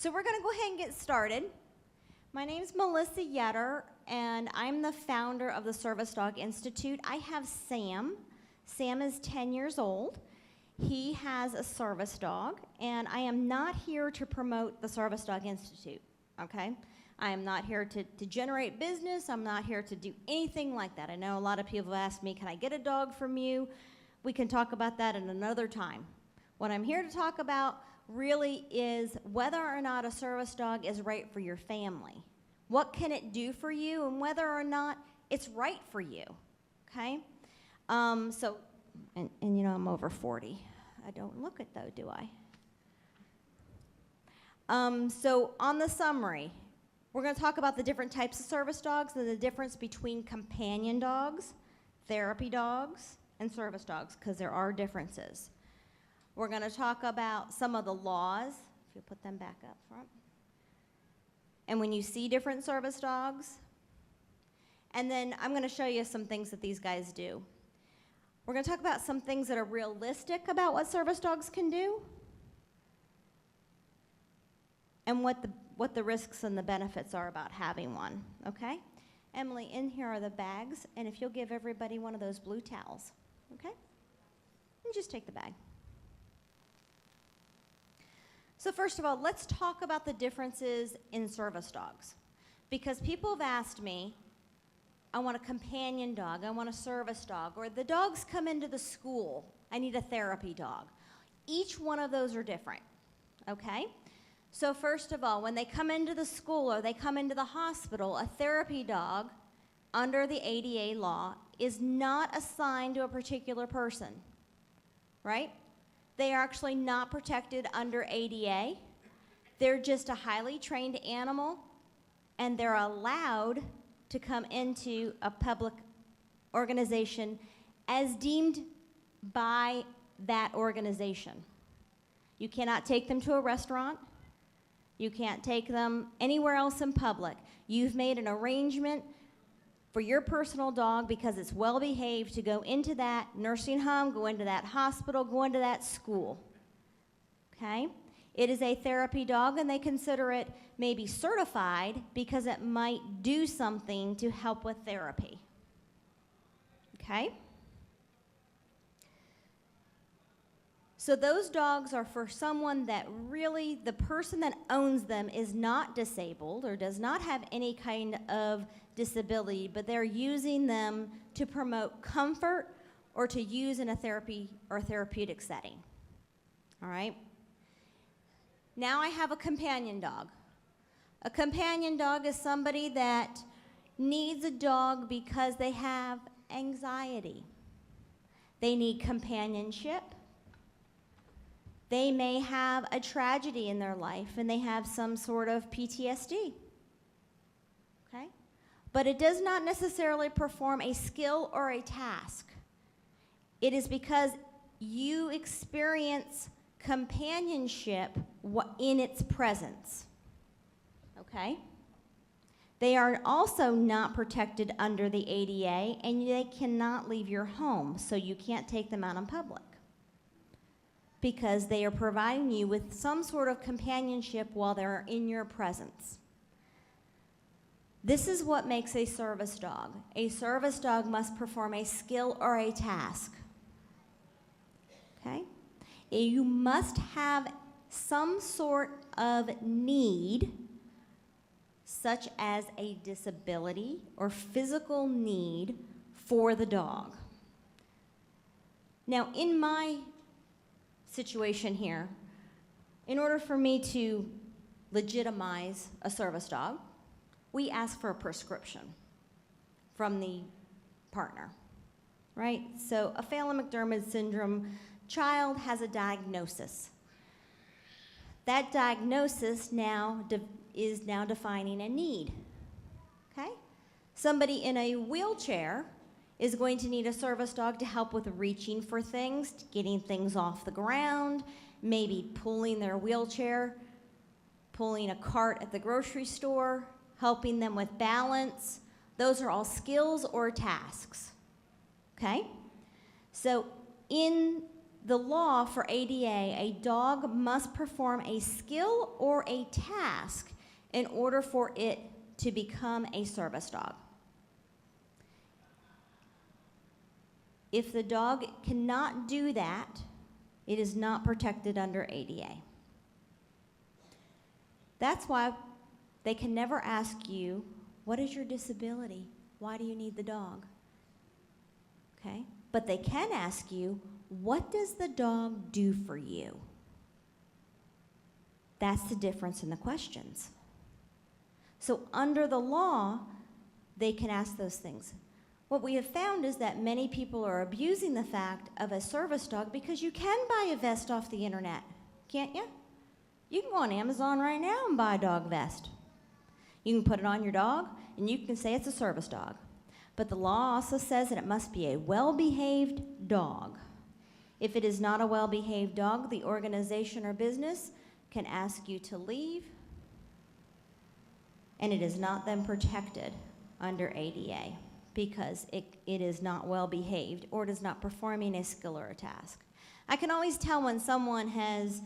So we're going to go ahead and get started. My name is Melissa Yetter, and I'm the founder of the Service Dog Institute. I have Sam. Sam is 10 years old. He has a service dog, and I am not here to promote the Service Dog Institute, okay? I am not here to generate business. I'm not here to do anything like that. I know a lot of people have asked me, can I get a dog from you? We can talk about that at another time. What I'm here to talk about really is whether or not a service dog is right for your family. What can it do for you, and whether or not it's right for you, okay? And you know I'm over 40. I don't look it though, do I? So on the summary, we're going to talk about the different types of service dogs and the difference between companion dogs, therapy dogs, and service dogs, because there are differences. We're going to talk about some of the laws, if you put them back up front, and when you see different service dogs. And then I'm going to show you some things that these guys do. We're going to talk about some things that are realistic about what service dogs can do, and what the risks and the benefits are about having one, okay? Emily, in here are the bags, and if you'll give everybody one of those blue towels, okay? And just take the bag. So first of all, let's talk about the differences in service dogs. Because people have asked me, I want a companion dog, I want a service dog, or the dogs come into the school, I need a therapy dog. Each one of those are different, okay? So first of all, when they come into the school or they come into the hospital, a therapy dog under the ADA law is not assigned to a particular person, right? They are actually not protected under ADA. They're just a highly trained animal, and they're allowed to come into a public organization as deemed by that organization. You cannot take them to a restaurant. You can't take them anywhere else in public. You've made an arrangement for your personal dog because it's well behaved to go into that nursing home, go into that hospital, go into that school, okay? It is a therapy dog, and they consider it maybe certified because it might do something to help with therapy, okay? So those dogs are for someone that really, the person that owns them is not disabled or does not have any kind of disability, but they're using them to promote comfort or to use in a therapy or therapeutic setting. All right? Now I have a companion dog. A companion dog is somebody that needs a dog because they have anxiety. They need companionship. They may have a tragedy in their life, and they have some sort of PTSD, okay? But it does not necessarily perform a skill or a task. It is because you experience companionship in its presence, okay? They are also not protected under the ADA, and they cannot leave your home, so you can't take them out in public, because they are providing you with some sort of companionship while they're in your presence. This is what makes a service dog. A service dog must perform a skill or a task, okay? You must have some sort of need, such as a disability or physical need for the dog. Now, in my situation here, in order for me to legitimize a service dog, we ask for a prescription from the partner, right? So a Phelan-McDermid syndrome child has a diagnosis. That diagnosis is now defining a need, okay? Somebody in a wheelchair is going to need a service dog to help with reaching for things, getting things off the ground, maybe pulling their wheelchair, pulling a cart at the grocery store, helping them with balance. Those are all skills or tasks, okay? So in the law for ADA, a dog must perform a skill or a task in order for it to become a service dog. If the dog cannot do that, it is not protected under ADA. That's why they can never ask you, what is your disability? Why do you need the dog? Okay? But they can ask you, what does the dog do for you? That's the difference in the questions. So under the law, they can ask those things. What we have found is that many people are abusing the fact of a service dog because you can buy a vest off the internet, can't you? You can go on Amazon right now and buy a dog vest. You can put it on your dog, and you can say it's a service dog. But the law also says that it must be a well-behaved dog. If it is not a well-behaved dog, the organization or business can ask you to leave, and it is not then protected under ADA because it is not well-behaved or it is not performing a skill or a task. I can always tell when someone has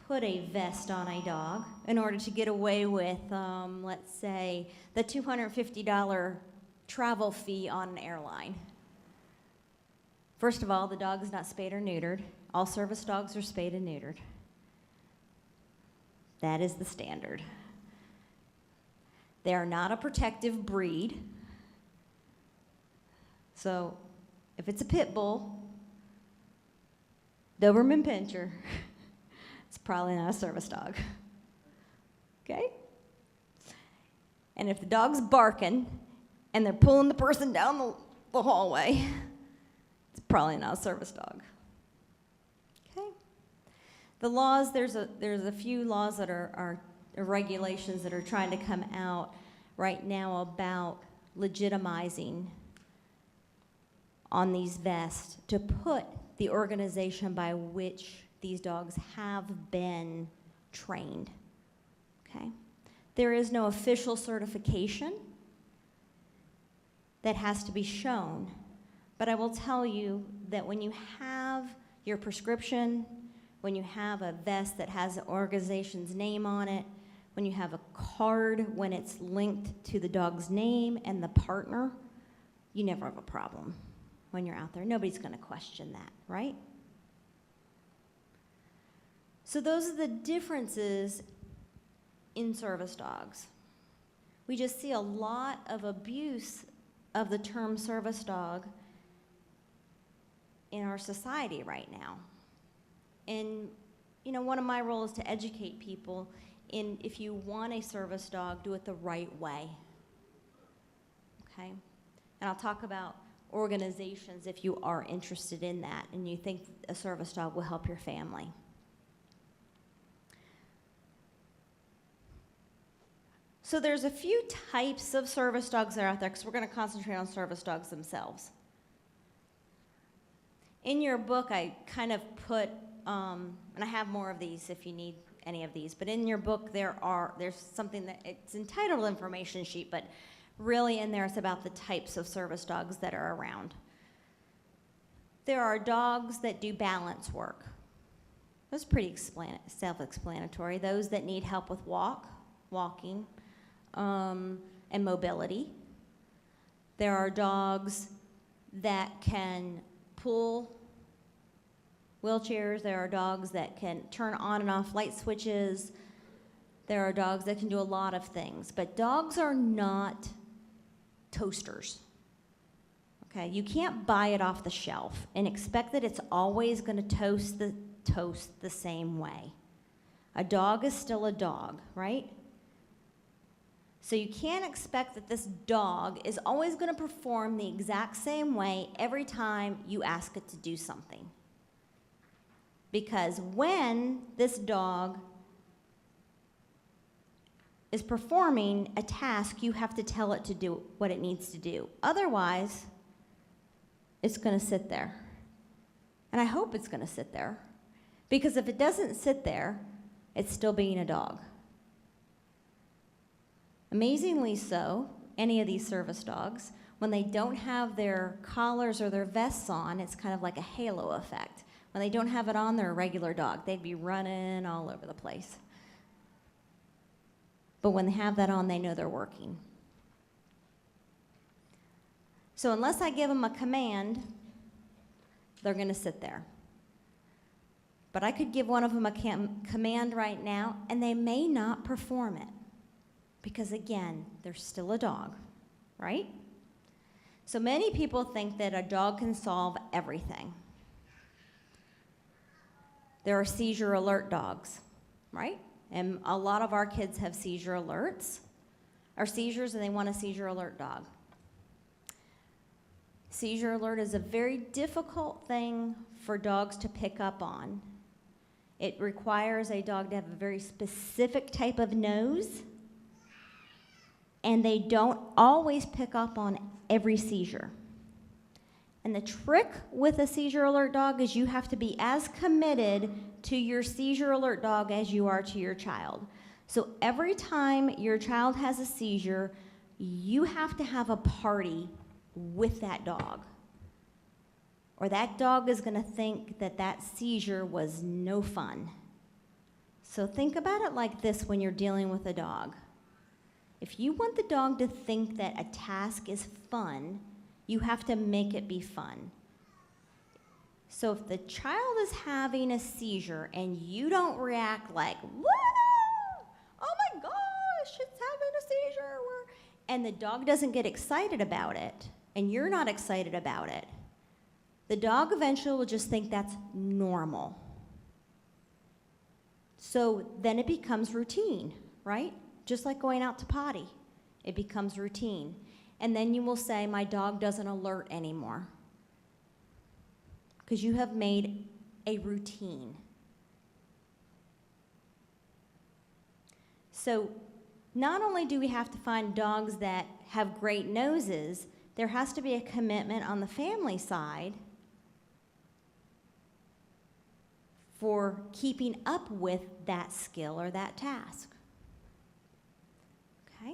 put a vest on a dog in order to get away with, let's say, the $250 travel fee on an airline. First of all, the dog is not spayed or neutered. All service dogs are spayed and neutered. That is the standard. They are not a protective breed. So if it's a pit bull, Doberman Pinscher, it's probably not a service dog. Okay? And if the dog's barking and they're pulling the person down the hallway, it's probably not a service dog. Okay? The laws, there's a few laws that are regulations that are trying to come out right now about legitimizing on these vests to put the organization by which these dogs have been trained. Okay? There is no official certification that has to be shown, but I will tell you that when you have your prescription, when you have a vest that has the organization's name on it, when you have a card when it's linked to the dog's name and the partner, you never have a problem when you're out there. Nobody's going to question that, right? So those are the differences in service dogs. We just see a lot of abuse of the term service dog in our society right now. And, you know, one of my roles is to educate people in, if you want a service dog, do it the right way. Okay? And I'll talk about organizations if you are interested in that and you think a service dog will help your family. So there's a few types of service dogs that are out there because we're going to concentrate on service dogs themselves. In your book, I kind of put, and I have more of these if you need any of these, but in your book there's something that, it's entitled information sheet, but really in there it's about the types of service dogs that are around. There are dogs that do balance work. That's pretty self-explanatory. Those that need help with walking, and mobility. There are dogs that can pull wheelchairs. There are dogs that can turn on and off light switches. There are dogs that can do a lot of things. But dogs are not toasters. Okay, you can't buy it off the shelf and expect that it's always going to toast the same way. A dog is still a dog, right? So you can't expect that this dog is always going to perform the exact same way every time you ask it to do something. Because when this dog is performing a task, you have to tell it to do what it needs to do. Otherwise, it's going to sit there. And I hope it's going to sit there. Because if it doesn't sit there, it's still being a dog. Amazingly so, any of these service dogs, when they don't have their collars or their vests on, it's kind of like a halo effect. When they don't have it on, they're a regular dog. They'd be running all over the place. But when they have that on, they know they're working. So unless I give them a command, they're going to sit there. But I could give one of them a command right now, and they may not perform it. Because again, they're still a dog, right? So many people think that a dog can solve everything. There are seizure alert dogs, right? And a lot of our kids have seizure alerts, or seizures, and they want a seizure alert dog. Seizure alert is a very difficult thing for dogs to pick up on. It requires a dog to have a very specific type of nose, and they don't always pick up on every seizure. And the trick with a seizure alert dog is you have to be as committed to your seizure alert dog as you are to your child. So every time your child has a seizure, you have to have a party with that dog. Or that dog is going to think that that seizure was no fun. So think about it like this when you're dealing with a dog. If you want the dog to think that a task is fun, you have to make it be fun. So if the child is having a seizure and you don't react like, whoa, oh my gosh, it's having a seizure, and the dog doesn't get excited about it, and you're not excited about it, the dog eventually will just think that's normal. So then it becomes routine, right? Just like going out to potty, it becomes routine. And then you will say, my dog doesn't alert anymore. Because you have made a routine. So not only do we have to find dogs that have great noses, there has to be a commitment on the family side for keeping up with that skill or that task. Okay?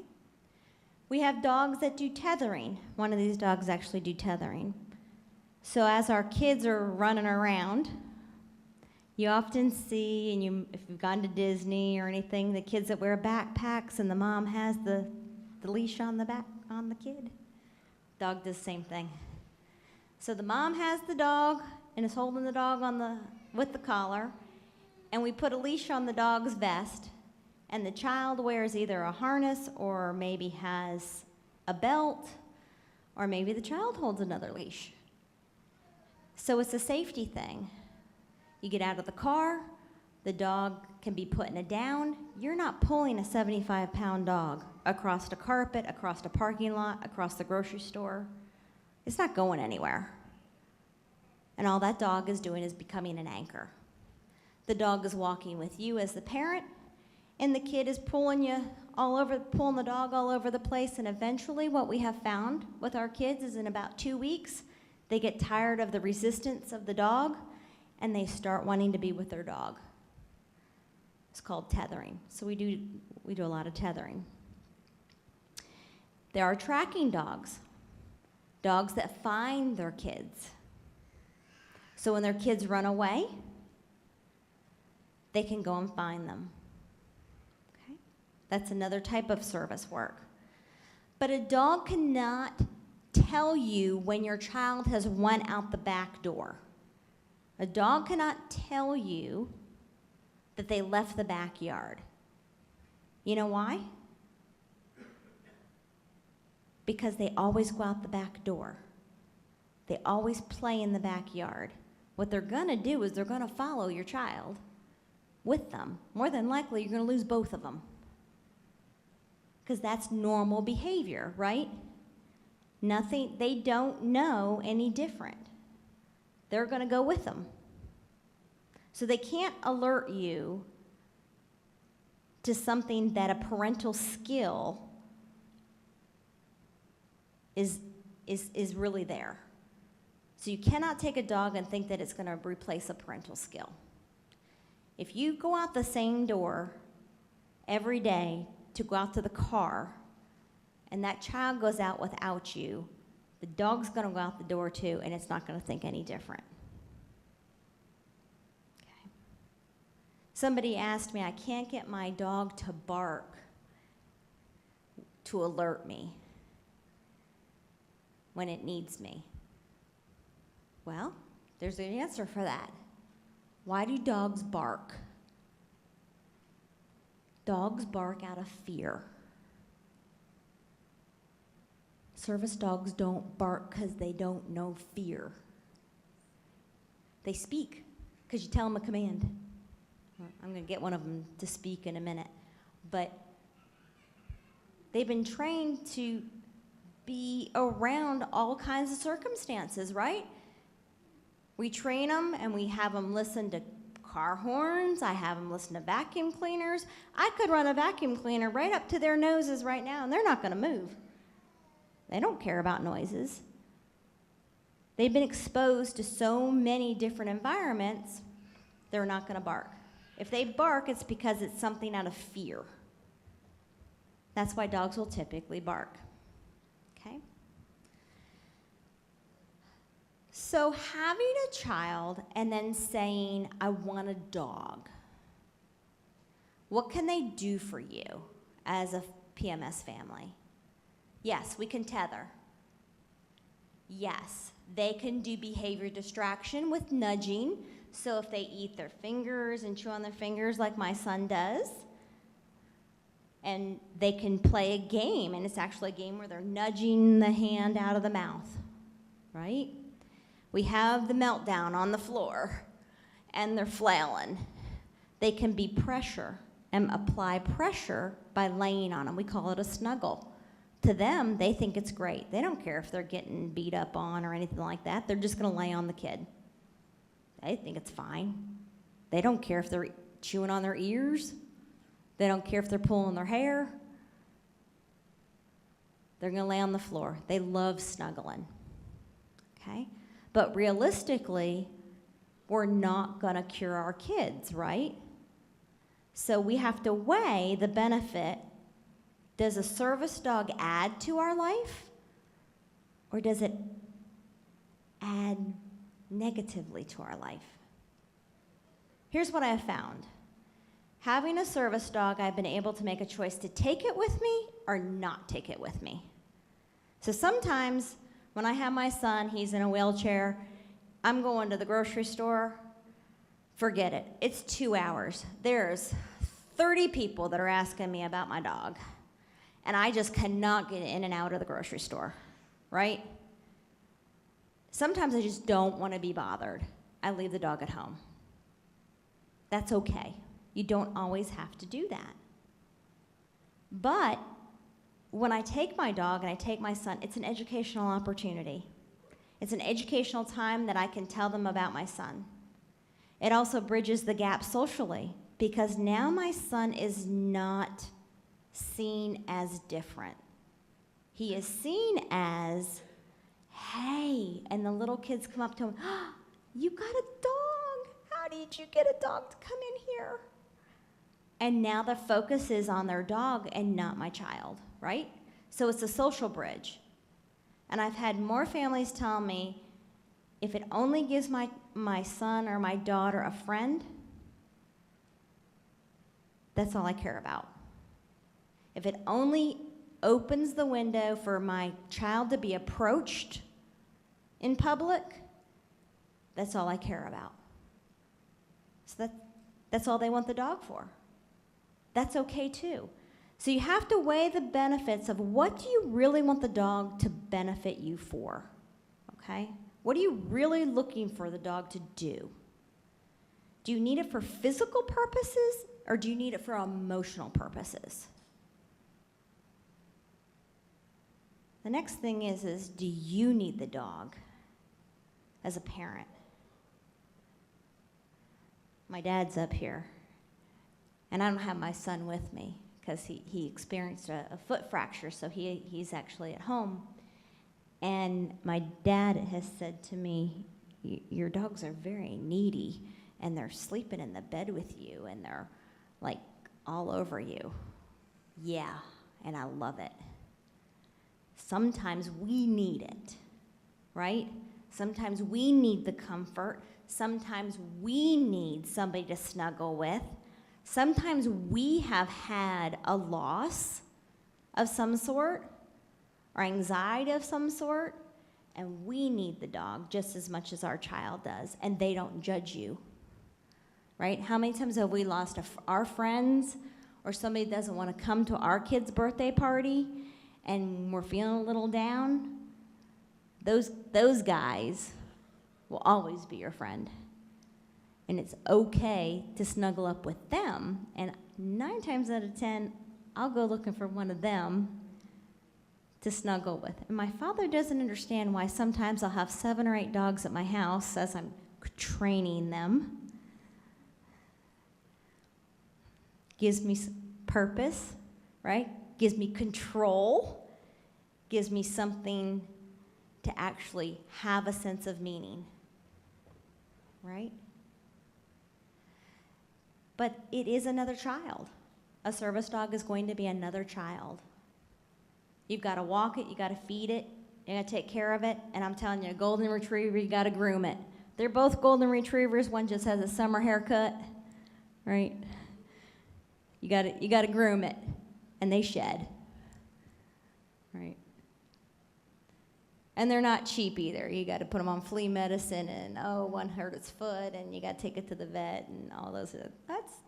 We have dogs that do tethering. One of these dogs actually do tethering. So as our kids are running around, you often see, and if you've gone to Disney or anything, the kids that wear backpacks and the mom has the leash on the back on the kid. Dog does the same thing. So the mom has the dog and is holding the dog with the collar, and we put a leash on the dog's vest, and the child wears either a harness or maybe has a belt, or maybe the child holds another leash. So it's a safety thing. You get out of the car, the dog can be put in a down. You're not pulling a 75-pound dog across the carpet, across the parking lot, across the grocery store. It's not going anywhere. And all that dog is doing is becoming an anchor. The dog is walking with you as the parent, and the kid is pulling the dog all over the place, and eventually what we have found with our kids is in about 2 weeks, they get tired of the resistance of the dog, and they start wanting to be with their dog. It's called tethering. So we do a lot of tethering. There are tracking dogs, dogs that find their kids. So when their kids run away, they can go and find them. Okay? That's another type of service work. But a dog cannot tell you when your child has went out the back door. A dog cannot tell you that they left the backyard. You know why? Because they always go out the back door. They always play in the backyard. What they're going to do is they're going to follow your child with them. More than likely, you're going to lose both of them. Because that's normal behavior, right? They don't know any different. They're going to go with them. So they can't alert you to something that a parental skill is really there. So you cannot take a dog and think that it's going to replace a parental skill. If you go out the same door every day to go out to the car, and that child goes out without you, the dog's going to go out the door too, and it's not going to think any different. Somebody asked me, I can't get my dog to bark to alert me when it needs me. Well, there's an answer for that. Why do dogs bark? Dogs bark out of fear. Service dogs don't bark because they don't know fear. They speak because you tell them a command. I'm going to get one of them to speak in a minute. But they've been trained to be around all kinds of circumstances, right? We train them and we have them listen to car horns. I have them listen to vacuum cleaners. I could run a vacuum cleaner right up to their noses right now, and they're not going to move. They don't care about noises. They've been exposed to so many different environments, they're not going to bark. If they bark, it's because it's something out of fear. That's why dogs will typically bark. Okay? So having a child and then saying, I want a dog, what can they do for you as a PMS family? Yes, we can tether. Yes, they can do behavior distraction with nudging. So if they eat their fingers and chew on their fingers like my son does, and they can play a game, and it's actually a game where they're nudging the hand out of the mouth, right? We have the meltdown on the floor, and they're flailing. They can be pressure and apply pressure by laying on them. We call it a snuggle. To them, they think it's great. They don't care if they're getting beat up on or anything like that. They're just going to lay on the kid. They think it's fine. They don't care if they're chewing on their ears. They don't care if they're pulling their hair. They're going to lay on the floor. They love snuggling. Okay? But realistically, we're not going to cure our kids, right? So we have to weigh the benefit. Does a service dog add to our life? Or does it add negatively to our life? Here's what I have found. Having a service dog, I've been able to make a choice to take it with me or not take it with me. So sometimes when I have my son, he's in a wheelchair, I'm going to the grocery store, forget it. It's 2 hours. There's 30 people that are asking me about my dog. And I just cannot get in and out of the grocery store, right? Sometimes I just don't want to be bothered. I leave the dog at home. That's okay. You don't always have to do that. But when I take my dog and I take my son, it's an educational opportunity. It's an educational time that I can tell them about my son. It also bridges the gap socially because now my son is not seen as different. He is seen as, hey, and the little kids come up to him, oh, you got a dog. How did you get a dog to come in here? And now the focus is on their dog and not my child, right? So it's a social bridge. And I've had more families tell me, if it only gives my son or my daughter a friend, that's all I care about. If it only opens the window for my child to be approached in public, that's all I care about. So that's all they want the dog for. That's okay too. So you have to weigh the benefits of what do you really want the dog to benefit you for, okay? What are you really looking for the dog to do? Do you need it for physical purposes or do you need it for emotional purposes? The next thing is do you need the dog as a parent? My dad's up here, and I don't have my son with me because he experienced a foot fracture, so he's actually at home. And my dad has said to me, your dogs are very needy, and they're sleeping in the bed with you, and they're like all over you. Yeah, and I love it. Sometimes we need it, right? Sometimes we need the comfort. Sometimes we need somebody to snuggle with. Sometimes we have had a loss of some sort or anxiety of some sort, and we need the dog just as much as our child does, and they don't judge you, right? How many times have we lost our friends, or somebody doesn't want to come to our kid's birthday party and we're feeling a little down? Those guys will always be your friend. And it's okay to snuggle up with them. And 9 times out of 10, I'll go looking for one of them to snuggle with. And my father doesn't understand why sometimes I'll have 7 or 8 dogs at my house as I'm training them. Gives me purpose, right? Gives me control. Gives me something to actually have a sense of meaning, right? But it is another child. A service dog is going to be another child. You've got to walk it, you got to feed it, you got to take care of it, and I'm telling you, a golden retriever, you got to groom it. They're both golden retrievers. One just has a summer haircut, right? You got to groom it, and they shed, right? And they're not cheap either. You got to put them on flea medicine, and one hurt its foot, and you got to take it to the vet, and all those.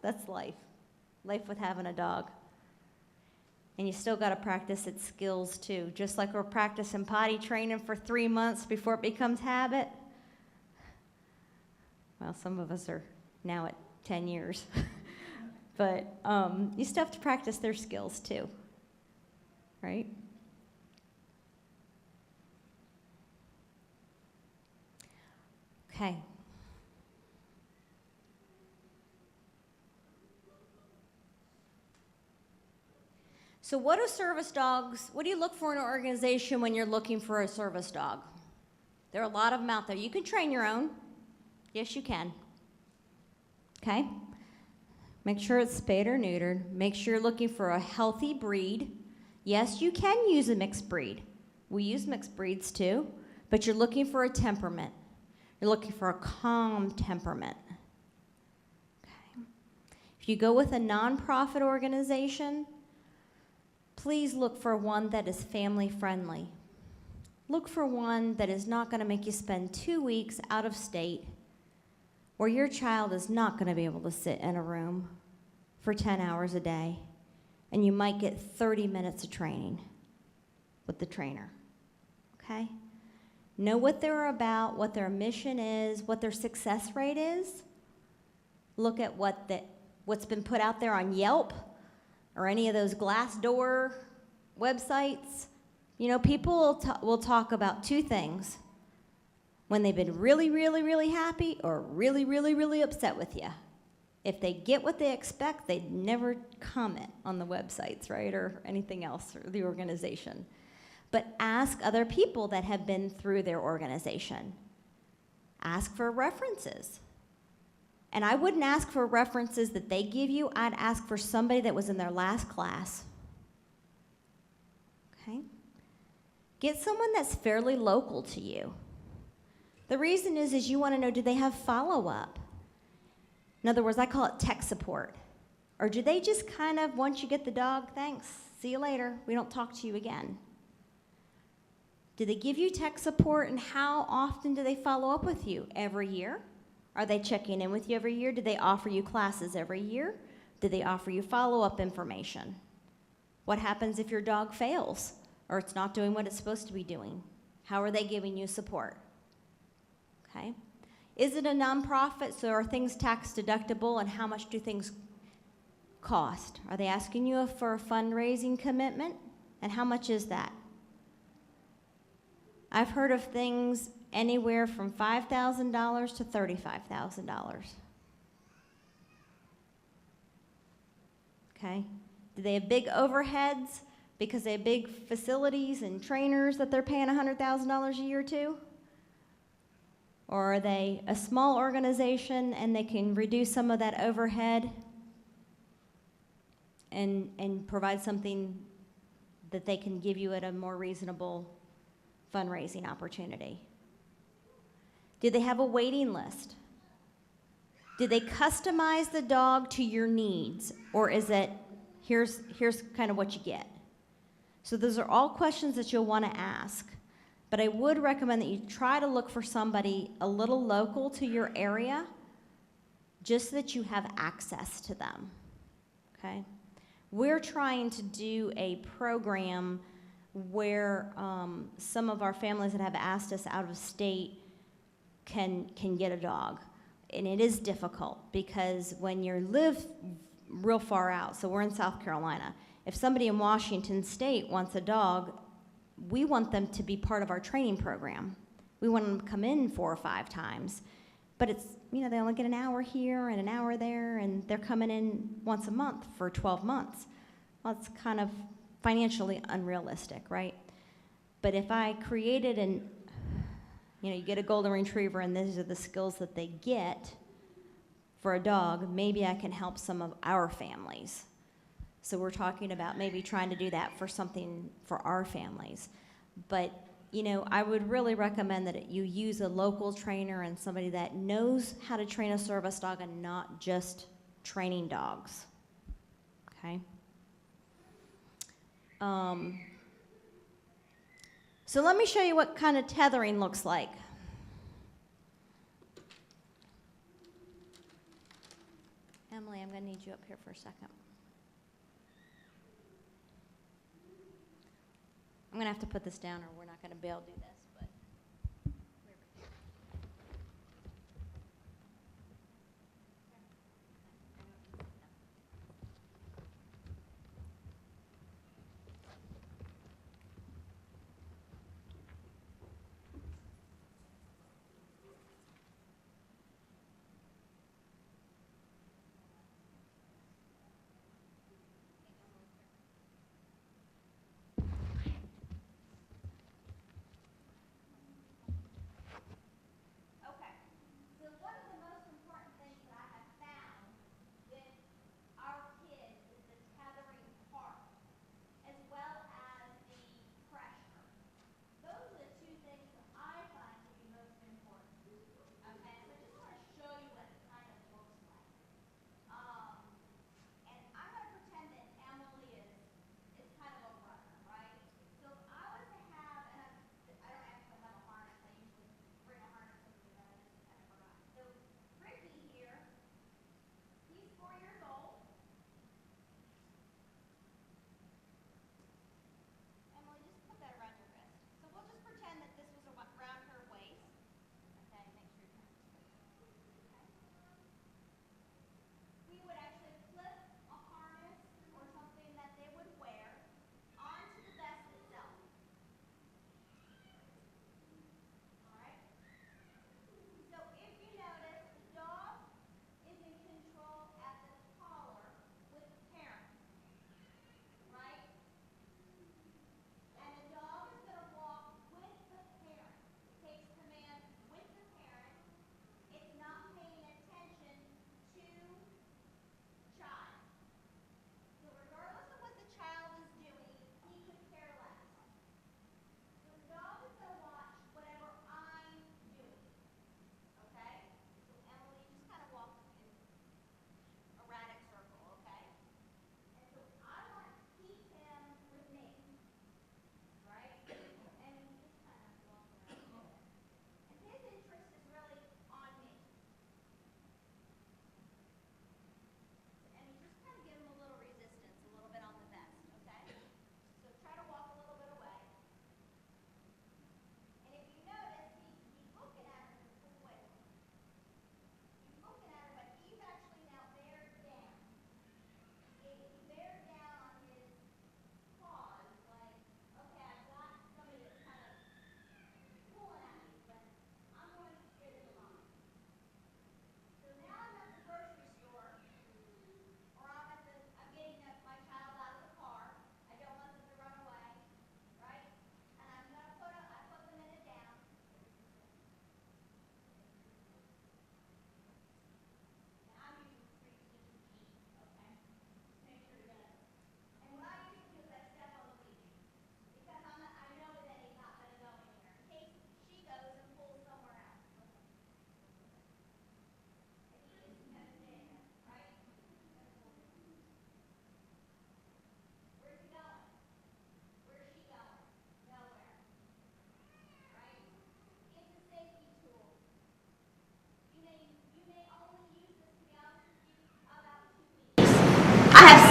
That's life with having a dog. And you still got to practice its skills too. Just like we're practicing potty training for 3 months before it becomes habit. Well, some of us are now at 10 years. But you still have to practice their skills too, right? Okay. So what do you look for in an organization when you're looking for a service dog? There are a lot of them out there. You can train your own. Yes, you can. Okay? Make sure it's spayed or neutered. Make sure you're looking for a healthy breed. Yes, you can use a mixed breed. We use mixed breeds too, but you're looking for a temperament. You're looking for a calm temperament. Okay. If you go with a nonprofit organization, please look for one that is family friendly. Look for one that is not going to make you spend 2 weeks out of state, where your child is not going to be able to sit in a room for 10 hours a day, and you might get 30 minutes of training with the trainer, okay? Know what they're about, what their mission is, what their success rate is. Look at what's been put out there on Yelp or any of those Glassdoor websites. You know, people will talk about 2 things: when they've been really, really, really happy, or really, really, really upset with you. If they get what they expect, they'd never comment on the websites, right, or anything else, or the organization. But ask other people that have been through their organization. Ask for references. And I wouldn't ask for references that they give you. I'd ask for somebody that was in their last class. Okay? Get someone that's fairly local to you. The reason is you want to know, do they have follow-up? In other words, I call it tech support. Or do they just kind of, once you get the dog, thanks, see you later, we don't talk to you again? Do they give you tech support, and how often do they follow up with you? Every year? Are they checking in with you every year? Do they offer you classes every year? Do they offer you follow-up information? What happens if your dog fails or it's not doing what it's supposed to be doing? How are they giving you support? Okay. Is it a nonprofit, so are things tax deductible, and how much do things cost? Are they asking you for a fundraising commitment, and how much is that? I've heard of things anywhere from $5,000 to $35,000. Okay. Do they have big overheads because they have big facilities and trainers that they're paying $100,000 a year to? Or are they a small organization and they can reduce some of that overhead and provide something that they can give you at a more reasonable fundraising opportunity? Do they have a waiting list? Do they customize the dog to your needs, or is it, here's kind of what you get? So those are all questions that you'll want to ask. But I would recommend that you try to look for somebody a little local to your area, just so that you have access to them, okay? We're trying to do a program where some of our families that have asked us out of state can get a dog. And it is difficult because when you live real far out, so we're in South Carolina, if somebody in Washington State wants a dog, we want them to be part of our training program. We want them to come in 4 or 5 times. But it's, you know, they only get an hour here and an hour there, and they're coming in once a month for 12 months. Well, it's kind of financially unrealistic, right? But if I created an, you know, you get a golden retriever and these are the skills that they get for a dog, maybe I can help some of our families. So we're talking about maybe trying to do that for something for our families. But, you know, I would really recommend that you use a local trainer and somebody that knows how to train a service dog and not just training dogs, okay? So let me show you what kind of tethering looks like. Emily, I'm going to need you up here for a second. I'm going to have to put this down or we're not going to be able to do this. But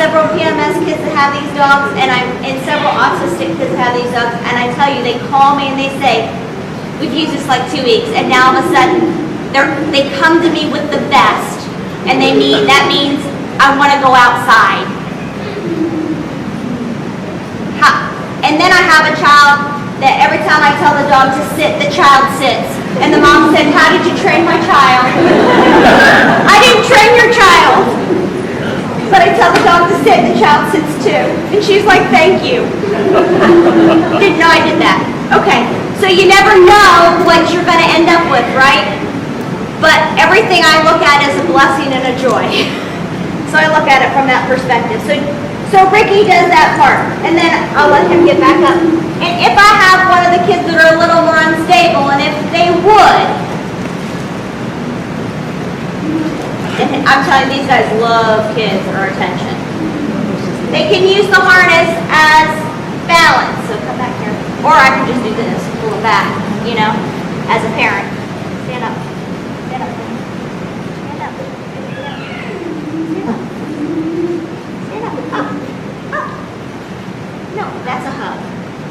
several PMS kids that have these dogs, and several autistic kids that have these dogs, and I tell you, they call me and they say, we've used this like 2 weeks, and now all of a sudden, they come to me with the best, and that means I want to go outside. And then I have a child that every time I tell the dog to sit, the child sits. And the mom said, how did you train my child? I didn't train your child. But I tell the dog to sit, the child sits too. And she's like, thank you. Didn't know I did that. Okay, so you never know what you're going to end up with, right? But everything I look at is a blessing and a joy. So I look at it from that perspective. So Ricky does that part, and then I'll let him get back up. And if I have one of the kids that are a little more unstable, and if they would, and I'm telling you, these guys love kids or attention. They can use the harness as balance. So come back here. Or I can just do this, pull it back, as a parent. Stand up. Stand up. Stand up. Stand up. Stand up. Up. Up. No, that's a hug.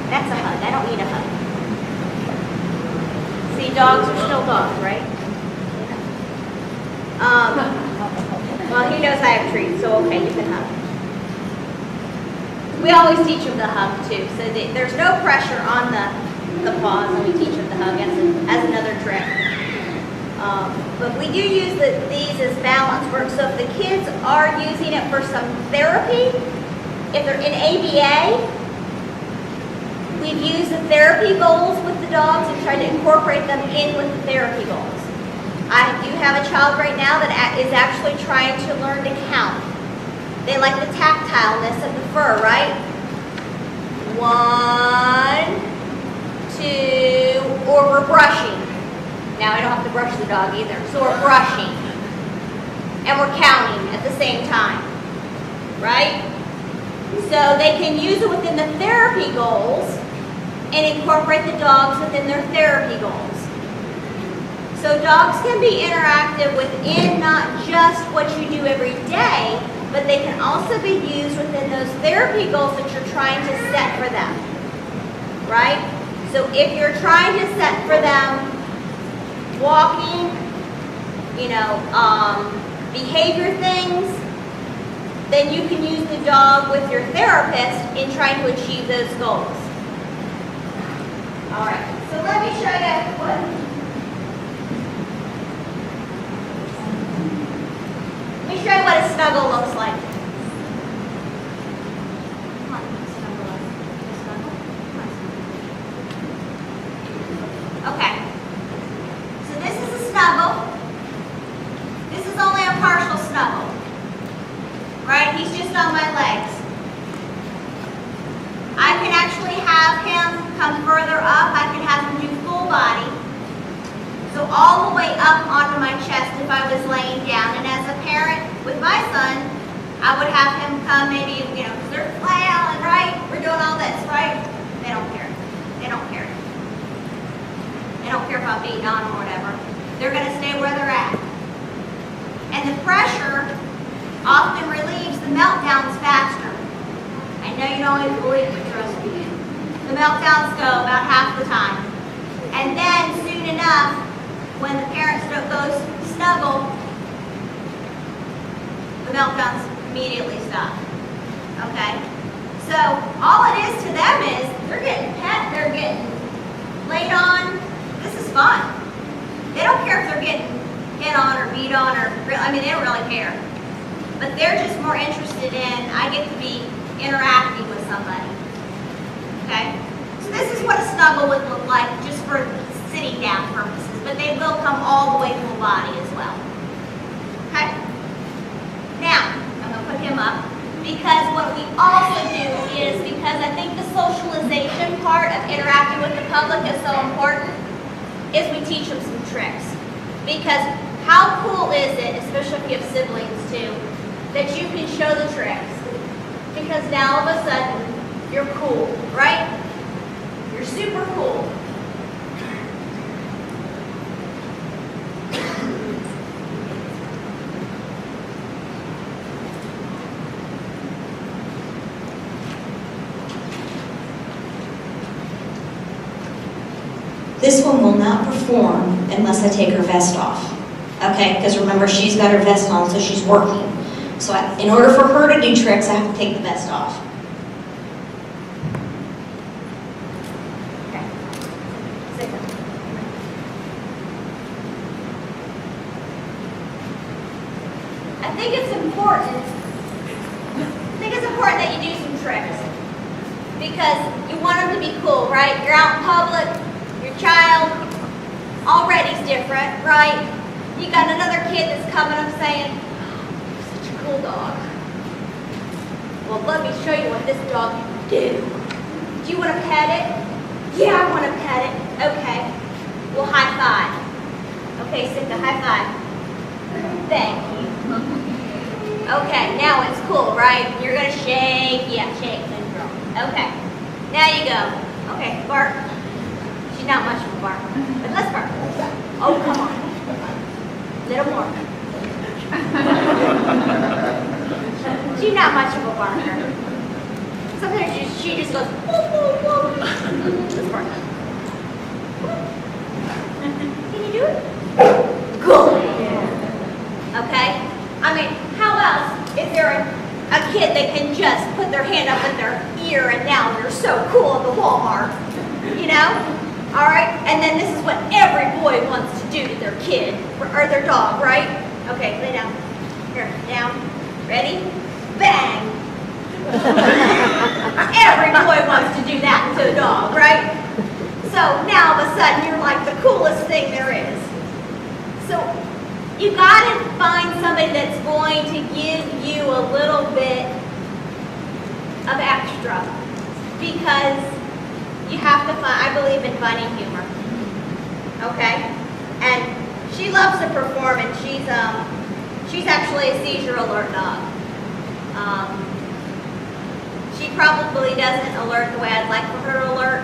That's a hug. I don't need a hug. See, dogs are still dogs, right? Well, he knows I have treats, so okay, you can hug. We always teach him to hug too, so there's no pressure on the paws when we teach him to hug as another trick. But we do use these as balance work, so if the kids are using it for some therapy, if they're in ABA, we've used the therapy goals with the dogs and tried to incorporate them in with the therapy goals. I do have a child right now that is actually trying to learn to count. They like the tactileness of the fur, right? 1, 2, or we're brushing. Now I don't have to brush the dog either. So we're brushing. And we're counting at the same time. Right? So they can use it within the therapy goals and incorporate the dogs within their therapy goals. So dogs can be interactive within not just what you do every day, but they can also be used within those therapy goals that you're trying to set for them, right? So if you're trying to set for them walking, behavior things, then you can use the dog with your therapist in trying to achieve those goals. All right, so let me show you what a snuggle looks like. Come on, snuggle us. Snuggle. Come on. Okay. So this is a snuggle. This is only a partial snuggle. Right? He's just on my legs. I can actually have him come further up. I can have him do full body. So all the way up onto my chest if I was laying down. And as a parent with my son, I would have him come maybe, because they're flailing, right? We're doing all this, right? They don't care. They don't care. They don't care if I'm beating on them or whatever. They're going to stay where they're at. And the pressure often relieves the meltdowns faster. I know you don't always believe me, trust me. The meltdowns go about half the time. And then soon enough, when the parents goes snuggle, the meltdowns immediately stop. Okay? So all it is to them is they're getting pet, they're getting laid on. This is fun. They don't care if they're getting hit on or beat on or, they don't really care. But they're just more interested in, I get to be interacting with somebody. Okay? So this is what a snuggle would look like just for sitting down purposes. But they will come all the way full body as well. Okay? Now, I'm going to put him up because what we also do is, because I think the socialization part of interacting with the public is so important, is we teach them some tricks. Because how cool is it, especially if you have siblings too, that you can show the tricks? Because now all of a sudden, you're cool, right? You're super cool. This one will not perform unless I take her vest off. Okay, because remember, she's got her vest on, so she's working. So in order for her to do tricks, I have to take the vest off. Okay. Sit down. I think it's important that you do some tricks. Because you want them to be cool, right? You're out in public, your child already is different, right? You got another kid that's coming up saying, "You're such a cool dog." Well, let me show you what this dog can do. Do you want to pet it? Yeah, I want to pet it. Okay. Well, high five. Okay, Sika, high five. Thank you. Okay, now it's cool, right? You're going to shake. Yeah, shake. Okay. Now you go. Okay, bark. She's not much of a barker, but let's bark. Oh, come on. Little more. She's not much of a barker. Sometimes she just goes, whoop, whoop, whoop. Let's bark. Can you do it? Good. Okay? I mean, how else is there a kid that can just put their hand up in their ear and now they're so cool at the Walmart? You know? All right? And then this is what every boy wants to do to their kid or their dog, right? Okay, lay down. Here, down. Ready? Bang! Every boy wants to do that to a dog, right? So now all of a sudden you're like the coolest thing there is. So you gotta find somebody that's going to give you a little bit of extra, because you have to find, I believe in finding humor. Okay? And she loves to perform, and she's actually a seizure alert dog. She probably doesn't alert the way I'd like for her to alert.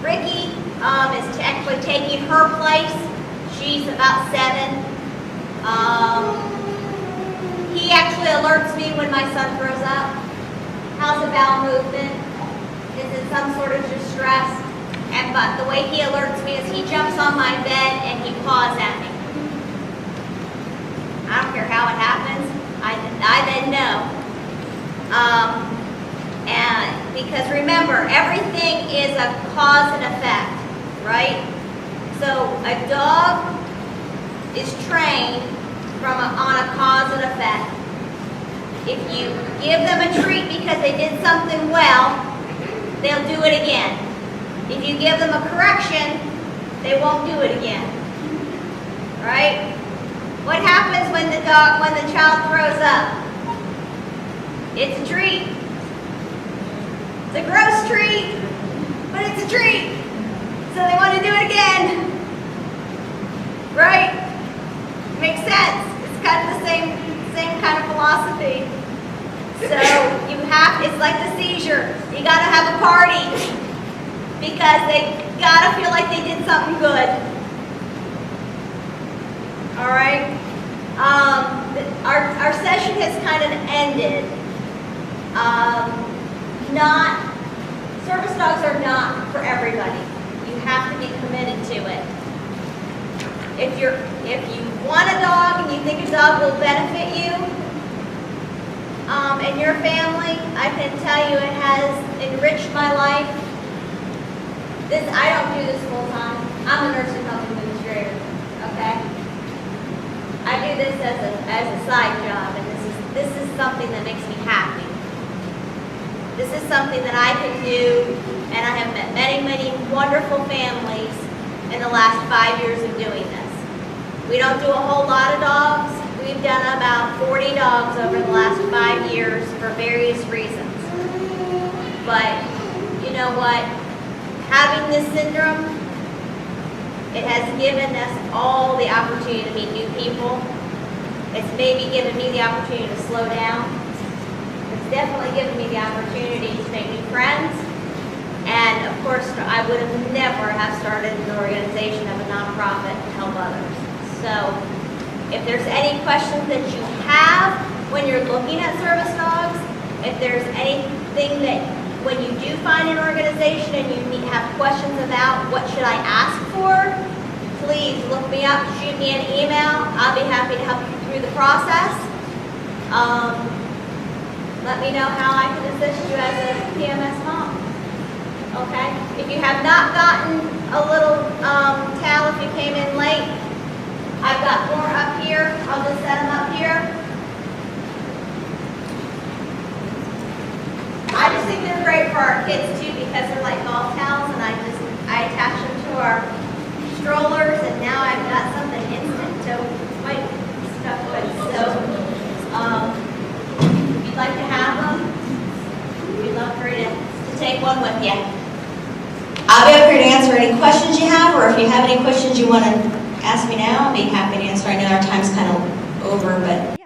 Ricky is actually taking her place. She's about 7. He actually alerts me when my son throws up. How's the bowel movement? Is it some sort of distress? But the way he alerts me is he jumps on my bed and he paws at me. I don't care how it happens. I then know. And because remember, everything is a cause and effect, right? So a dog is trained on a cause and effect. If you give them a treat because they did something well, they'll do it again. If you give them a correction, they won't do it again. Right? What happens when the child throws up? It's a treat. It's a gross treat, but it's a treat. So they want to do it again. Right? Makes sense. It's kind of the same kind of philosophy. So it's like the seizure. You gotta have a party because they gotta feel like they did something good. All right. Our session has kind of ended. Service dogs are not for everybody. You have to be committed to it. If you want a dog and you think a dog will benefit you and your family, I can tell you it has enriched my life. I don't do this full time. I'm a nursing home administrator. Okay. I do this as a side job, and this is something that makes me happy. This is something that I can do, and I have met many, many wonderful families in the last 5 years of doing this. We don't do a whole lot of dogs. We've done about 40 dogs over the last 5 years for various reasons. But you know what? Having this syndrome, it has given us all the opportunity to meet new people. It's maybe given me the opportunity to slow down. It's definitely given me the opportunity to make new friends. And of course, I would have never have started an organization of a nonprofit to help others. So if there's any questions that you have when you're looking at service dogs, if there's anything that when you do find an organization and you have questions about what should I ask for, please look me up, shoot me an email. I'll be happy to help you through the process. Let me know how I can assist you as a PMS mom. Okay? If you have not gotten a little towel if you came in late, I've got more up here. I'll just set them up here. I just think they're great for our kids too because they're like golf towels, and I attach them to our strollers, and now I've got something instant to wipe stuff with. So if you'd like to have them, we'd love for you to take one with you. I'll be up here to answer any questions you have, or if you have any questions you want to ask me now, I'll be happy to answer. I know our time's kind of over, but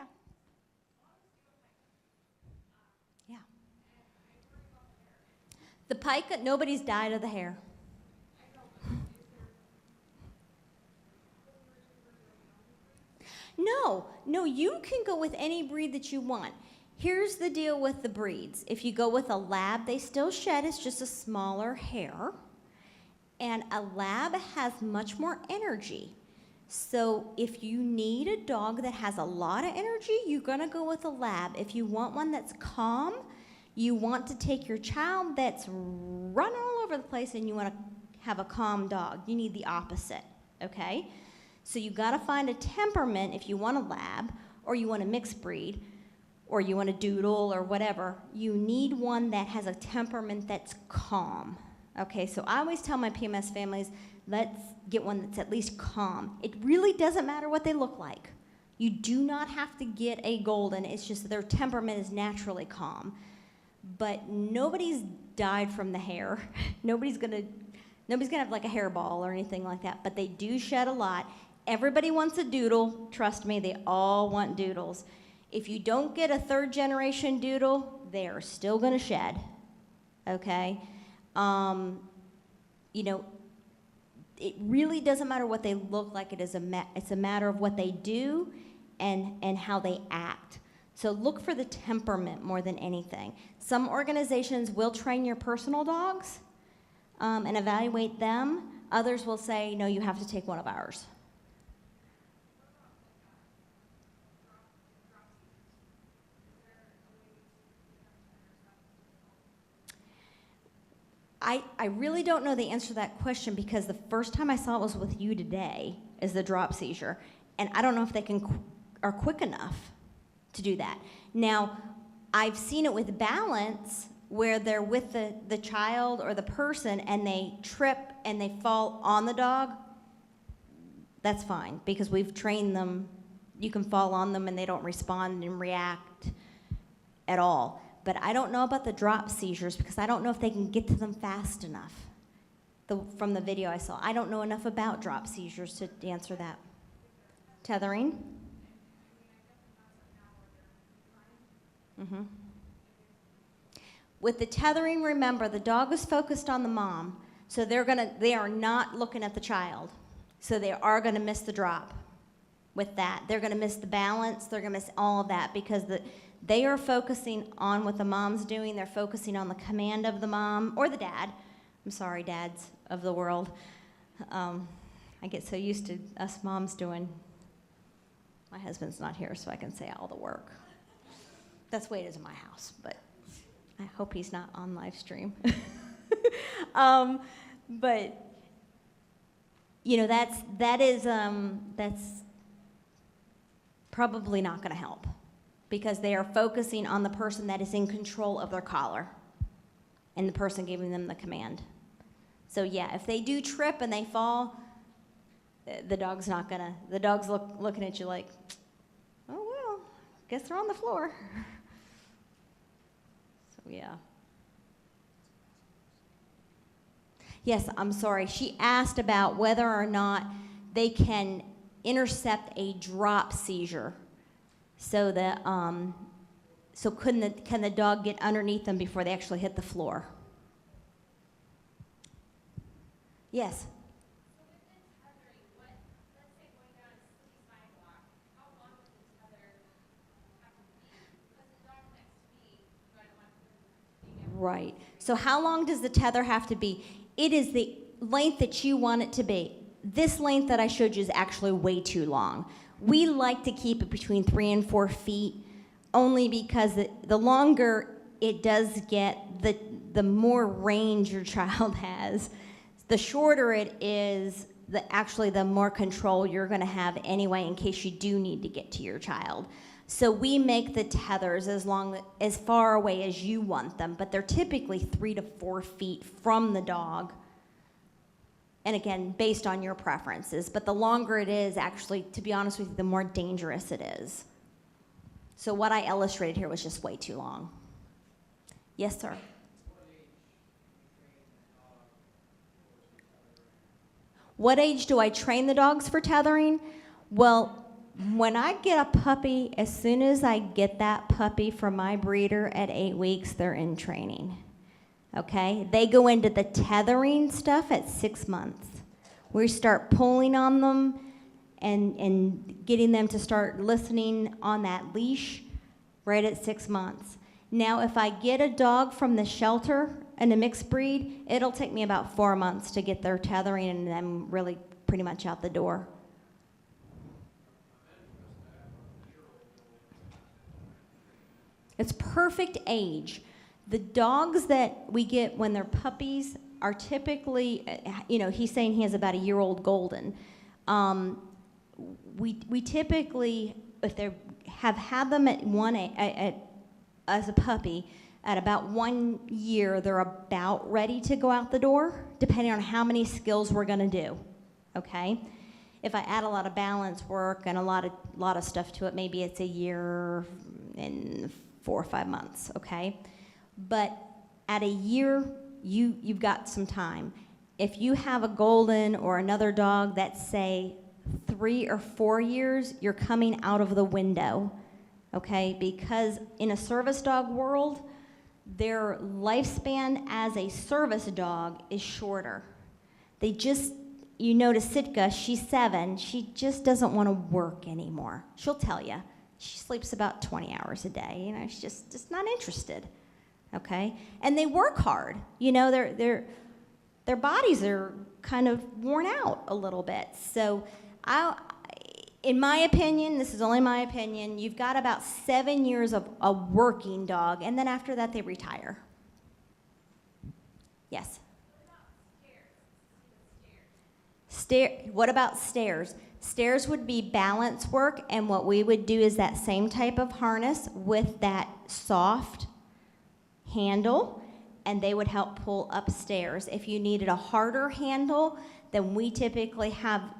the pike, nobody's died of the hair. No, you can go with any breed that you want. Here's the deal with the breeds. If you go with a lab, they still shed, it's just a smaller hair. And a lab has much more energy. So if you need a dog that has a lot of energy, you're gonna go with a lab. If you want one that's calm, you want to take your child that's running all over the place and you want to have a calm dog. You need the opposite, okay? So you got to find a temperament if you want a lab, or you want a mixed breed, or you want a doodle or whatever. You need one that has a temperament that's calm, okay? So I always tell my PMS families, let's get one that's at least calm. It really doesn't matter what they look like. You do not have to get a golden. It's just that their temperament is naturally calm. But nobody's died from the hair. Nobody's gonna have like a hairball or anything like that, but they do shed a lot. Everybody wants a doodle. Trust me, they all want doodles. If you don't get a third generation doodle, they are still gonna shed, okay? You know, it really doesn't matter what they look like. It's a matter of what they do and how they act. So look for the temperament more than anything. Some organizations will train your personal dogs and evaluate them. Others will say, no, you have to take one of ours. I really don't know the answer to that question because the first time I saw it was with you today, is the drop seizure. And I don't know if they are quick enough to do that. Now, I've seen it with balance where they're with the child or the person and they trip and they fall on the dog. That's fine because we've trained them. You can fall on them and they don't respond and react at all. But I don't know about the drop seizures because I don't know if they can get to them fast enough. From the video I saw, I don't know enough about drop seizures to answer that. Tethering? Mm-hmm. With the tethering, remember, the dog is focused on the mom, so they are not looking at the child. So they are gonna miss the drop with that. They're gonna miss the balance, they're gonna miss all of that because they are focusing on what the mom's doing, they're focusing on the command of the mom, or the dad. I'm sorry, dads of the world. I get so used to us moms doing, my husband's not here so I can say all the work. That's the way it is in my house, but I hope he's not on live stream. But you know, that's probably not going to help because they are focusing on the person that is in control of their collar and the person giving them the command. So yeah, if they do trip and they fall, the dog's not gonna. The dog's looking at you like, oh well, guess they're on the floor. Yeah. Yes, I'm sorry. She asked about whether or not they can intercept a drop seizure. So that can the dog get underneath them before they actually hit the floor? Yes. Right. So how long does the tether have to be? It is the length that you want it to be. This length that I showed you is actually way too long. We like to keep it between 3 and 4 feet, only because the longer it does get, the more range your child has. The shorter it is, the more control you're going to have anyway in case you do need to get to your child. So we make the tethers as far away as you want them, but they're typically 3 to 4 feet from the dog. And again, based on your preferences. But the longer it is, actually, to be honest with you, the more dangerous it is. So what I illustrated here was just way too long. Yes, sir. What age do I train the dogs for tethering? Well, when I get a puppy, as soon as I get that puppy from my breeder at 8 weeks, they're in training. Okay? They go into the tethering stuff at 6 months. We start pulling on them and getting them to start listening on that leash right at 6 months. Now, if I get a dog from the shelter and a mixed breed, it'll take me about 4 months to get their tethering and them really pretty much out the door. It's perfect age. The dogs that we get when they're puppies are typically, he's saying he has about a year-old golden. We typically, if they have had them as a puppy, at about 1 year, they're about ready to go out the door, depending on how many skills we're going to do. Okay? If I add a lot of balance work and a lot of stuff to it, maybe it's a year and 4 or 5 months. Okay? But at a year, you've got some time. If you have a golden or another dog that's, say, 3 or 4 years, you're coming out of the window, okay? Because in a service dog world, their lifespan as a service dog is shorter. You notice Sitka, she's 7, she just doesn't want to work anymore. She'll tell you. She sleeps about 20 hours a day. She's just not interested. Okay, and they work hard. Their bodies are kind of worn out a little bit. So, in my opinion, this is only my opinion, you've got about 7 years of a working dog, and then after that they retire. Yes. What about stairs? Stairs would be balance work, and what we would do is that same type of harness with that soft handle, and they would help pull upstairs. If you needed a harder handle, then we typically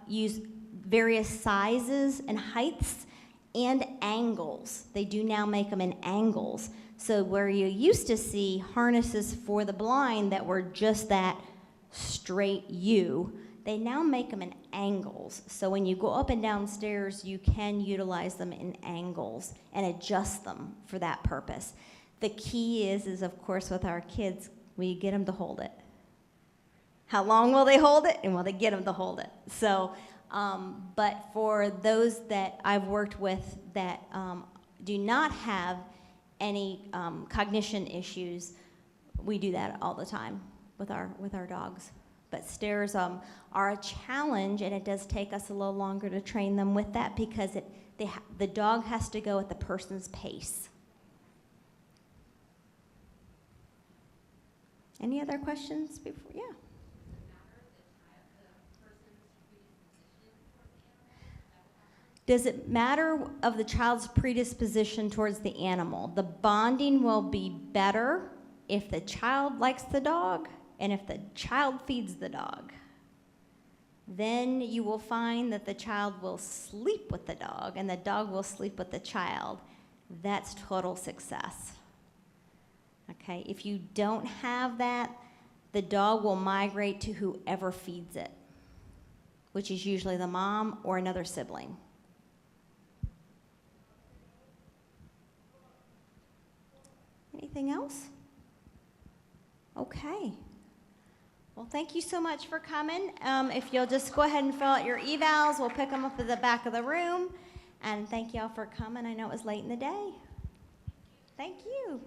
use various sizes and heights and angles. They do now make them in angles. So where you used to see harnesses for the blind that were just that straight U, they now make them in angles. So when you go up and down stairs, you can utilize them in angles and adjust them for that purpose. The key is of course, with our kids, we get them to hold it. How long will they hold it? And will they get them to hold it? So, but for those that I've worked with that do not have any cognition issues, we do that all the time with our dogs. But stairs are a challenge, and it does take us a little longer to train them with that because the dog has to go at the person's pace. Any other questions before? Yeah. Does it matter of the child's predisposition towards the animal? The bonding will be better if the child likes the dog and if the child feeds the dog. Then you will find that the child will sleep with the dog and the dog will sleep with the child. That's total success. Okay, if you don't have that, the dog will migrate to whoever feeds it, which is usually the mom or another sibling. Anything else? Okay. Well, thank you so much for coming. If you'll just go ahead and fill out your evals, we'll pick them up at the back of the room. And thank you all for coming. I know it was late in the day. Thank you.